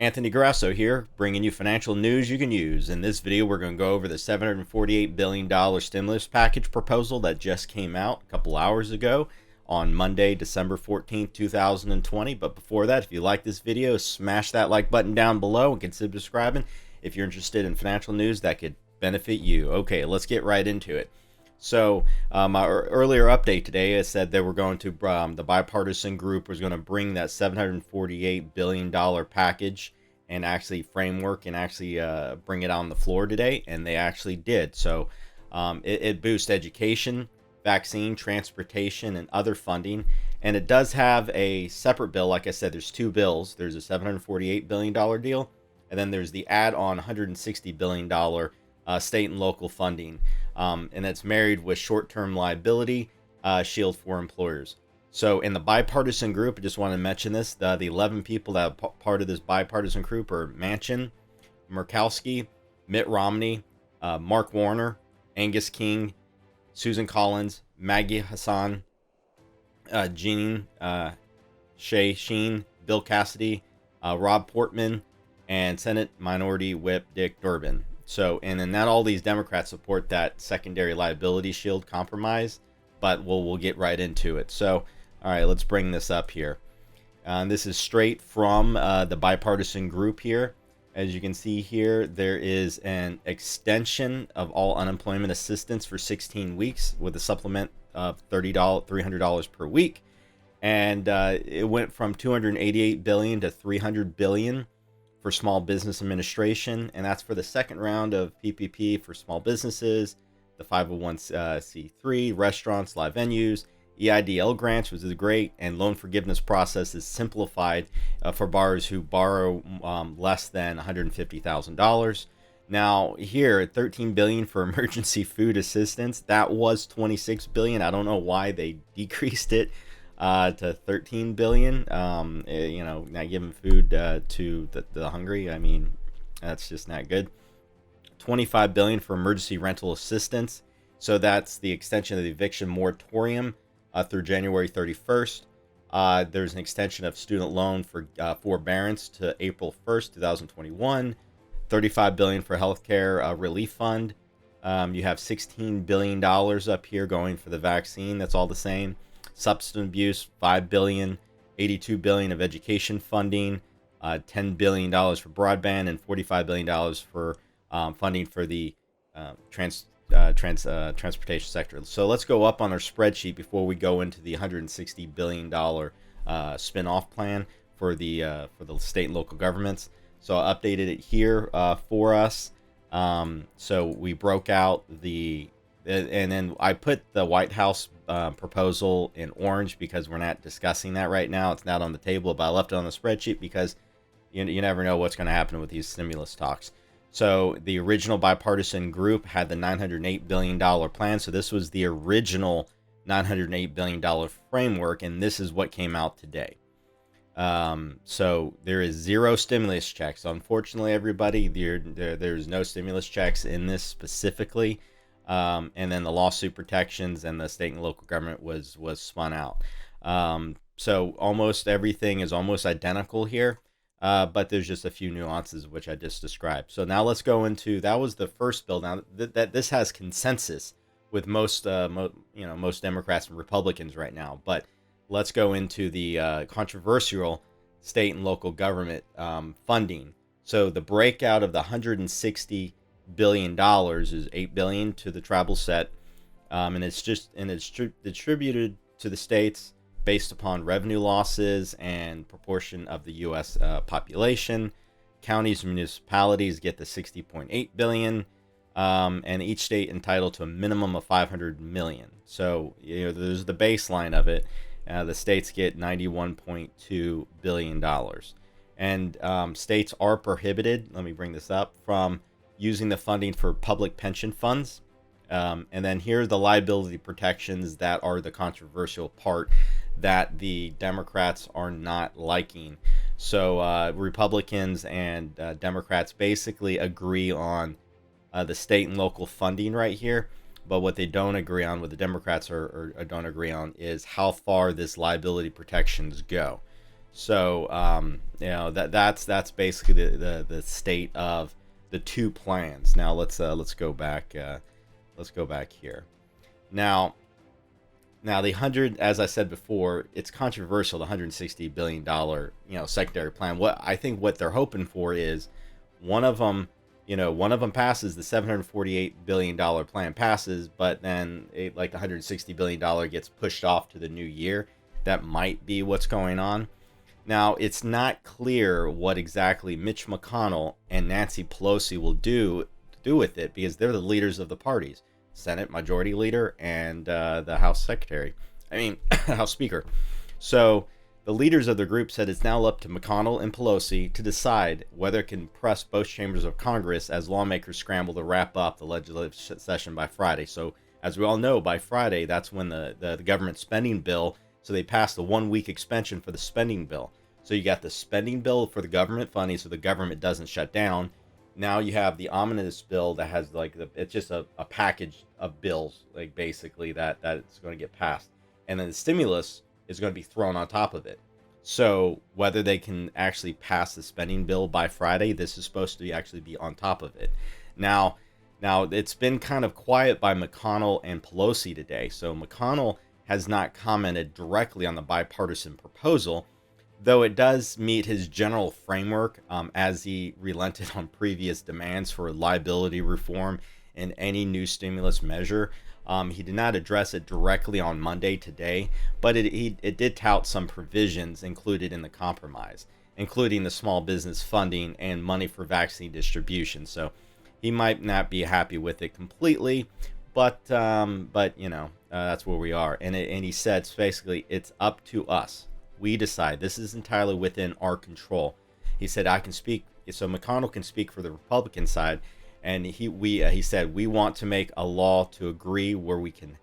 Anthony Grasso here, bringing you financial news you can use. In this video, we're going to go over the $748 billion stimulus package proposal that just came out a couple hours ago on Monday, December 14th, 2020. But before that, if you like this video, smash that like button down below and consider subscribing if you're interested in financial news that could benefit you. Okay, let's get right into it. So my earlier update today, I said they were going to, the bipartisan group was going to bring that $748 billion package and actually framework and actually bring it on the floor today, and they actually did. So it boosts education, vaccine, transportation, and other funding. And it does have a separate bill. Like I said, there's two bills. There's a $748 billion deal, and then there's the add-on $160 billion state and local funding. And it's married with short-term liability shield for employers. So in the bipartisan group, I just want to mention this, the 11 people that are part of this bipartisan group are Manchin, Murkowski, Mitt Romney, Mark Warner, Angus King, Susan Collins, Maggie Hassan, Jeanine Sheen, Bill Cassidy, Rob Portman, and Senate Minority Whip Dick Durbin. So, and then not all these Democrats support that secondary liability shield compromise, but we'll get right into it. So, all right, let's bring this up here. This is straight from the bipartisan group here. As you can see here, there is an extension of all unemployment assistance for 16 weeks with a supplement of $300 per week. And it went from $288 billion to $300 billion for small business administration, and that's for the second round of PPP for small businesses, the 501c3, restaurants, live venues, EIDL grants, which is great, and loan forgiveness process is simplified for borrowers who borrow less than $150,000. Now here, $13 billion for emergency food assistance. That was $26 billion. I don't know why they decreased it to $13 billion. Not giving food to the hungry. I mean, that's just not good. $25 billion for emergency rental assistance. So that's the extension of the eviction moratorium through January 31st. There's an extension of student loan for forbearance to April 1st, 2021. $35 billion for healthcare relief fund. You have $16 billion up here going for the vaccine. That's all the same. Substance abuse, $5 billion, $82 billion of education funding, $10 billion for broadband, and $45 billion for funding for the transportation sector. So let's go up on our spreadsheet before we go into the $160 billion spin-off plan for the state and local governments. So I updated it here for us. So we broke out and then I put the White House proposal in orange because we're not discussing that right now. It's not on the table, but I left it on the spreadsheet because you never know what's going to happen with these stimulus talks. So the original bipartisan group had the $908 billion plan. So this was the original $908 billion framework, and this is what came out today. So there is zero stimulus checks. Unfortunately, everybody, there's no stimulus checks in this specifically. And then the lawsuit protections and the state and local government was spun out. So almost everything is almost identical here, but there's just a few nuances which I just described. So now let's go into, that was the first bill. Now that this has consensus with most Democrats and Republicans right now, but let's go into the controversial state and local government funding. So the breakout of the $160 billion is $8 billion to the travel set, and it's distributed to the states based upon revenue losses and proportion of the U.S. population. Counties and municipalities get the $60.8 billion, and each state entitled to a minimum of $500 million. So there's the baseline of it. The states get $91.2 billion, and states are prohibited. Let me bring this up from using the funding for public pension funds. And then here are the liability protections that are the controversial part that the Democrats are not liking. So Republicans and Democrats basically agree on the state and local funding right here. But what they don't agree on, what the Democrats or don't agree on, is how far this liability protections go. So that's basically the state of the two plans. Now let's go back. Let's go back here. Now the 100, as I said before, it's controversial. The $160 billion secondary plan. What they're hoping for is one of them passes. The $748 billion plan passes, but then like the $160 billion gets pushed off to the new year. That might be what's going on. Now, it's not clear what exactly Mitch McConnell and Nancy Pelosi will do with it, because they're the leaders of the parties, Senate Majority Leader and the House House Speaker. So the leaders of the group said it's now up to McConnell and Pelosi to decide whether it can press both chambers of Congress as lawmakers scramble to wrap up the legislative session by Friday. So as we all know, by Friday, that's when the government spending bill. So they passed a 1-week extension for the spending bill. So you got the spending bill for the government funding, so the government doesn't shut down. Now you have the omnibus bill that has it's just a package of bills, like basically that's going to get passed. And then the stimulus is going to be thrown on top of it. So whether they can actually pass the spending bill by Friday, this is supposed to actually be on top of it. Now it's been kind of quiet by McConnell and Pelosi today. So McConnell has not commented directly on the bipartisan proposal, though it does meet his general framework, as he relented on previous demands for liability reform and any new stimulus measure. He did not address it directly on Monday today, but it did tout some provisions included in the compromise, including the small business funding and money for vaccine distribution. So he might not be happy with it completely, but that's where we are. And he said basically it's up to us. We decide. This is entirely within our control. He said I can speak. So McConnell can speak for the Republican side, and he said we want to make a law to agree where we can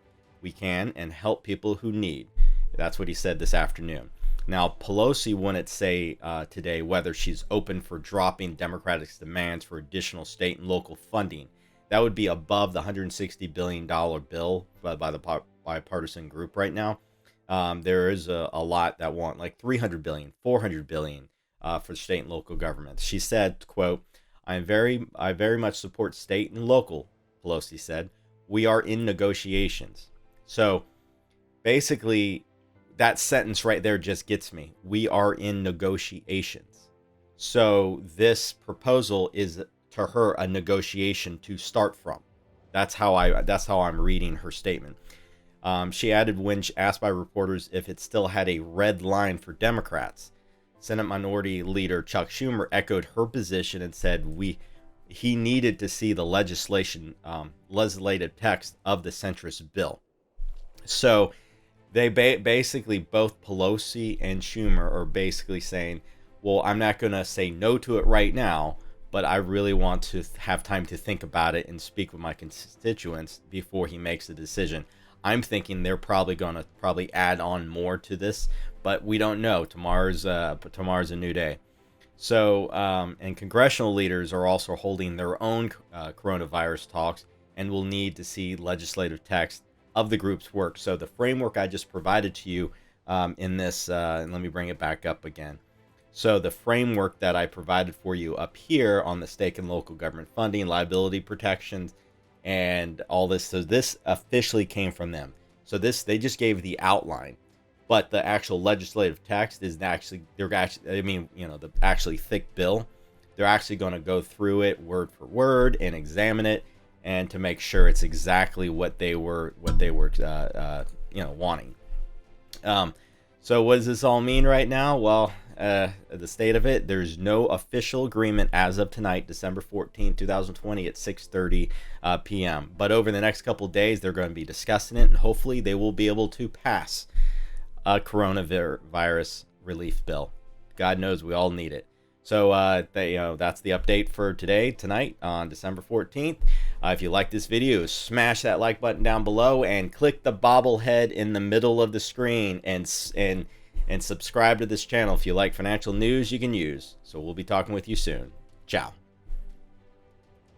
and help people who need. That's what he said this afternoon. Now Pelosi wouldn't say today whether she's open for dropping Democrats' demands for additional state and local funding. That would be above the $160 billion bill by the bipartisan group right now. There is a lot that want like $300 billion, $400 billion for state and local governments. She said, quote, I very much support state and local, Pelosi said. We are in negotiations. So basically, that sentence right there just gets me. We are in negotiations. So this proposal is to her a negotiation to start from. That's how I'm reading her statement. She added, when asked by reporters if it still had a red line for Democrats, Senate Minority Leader Chuck Schumer echoed her position and said he needed to see the legislative text of the centrist bill. So they basically, both Pelosi and Schumer are basically saying, well, I'm not going to say no to it right now, but I really want to have time to think about it and speak with my constituents before he makes a decision. I'm thinking they're probably going to add on more to this, but we don't know. Tomorrow's a new day. So, and congressional leaders are also holding their own coronavirus talks and will need to see legislative text of the group's work. So the framework I just provided to you in this, and let me bring it back up again. So the framework that I provided for you up here on the state and local government funding, liability protections, and all this. So this officially came from them. So they just gave the outline, but the actual legislative text is the actually thick bill. They're actually going to go through it word for word and examine it, and to make sure it's exactly what they were wanting. So what does this all mean right now? Well, the state of it, there's no official agreement as of tonight, December 14, 2020 at 6:30 p.m. But over the next couple of days, they're going to be discussing it, and hopefully they will be able to pass a coronavirus relief bill. God knows we all need it. So that's the update for tonight on December 14th. If you like this video, smash that like button down below and click the bobblehead in the middle of the screen, and subscribe to this channel if you like financial news you can use. So we'll be talking with you soon. Ciao.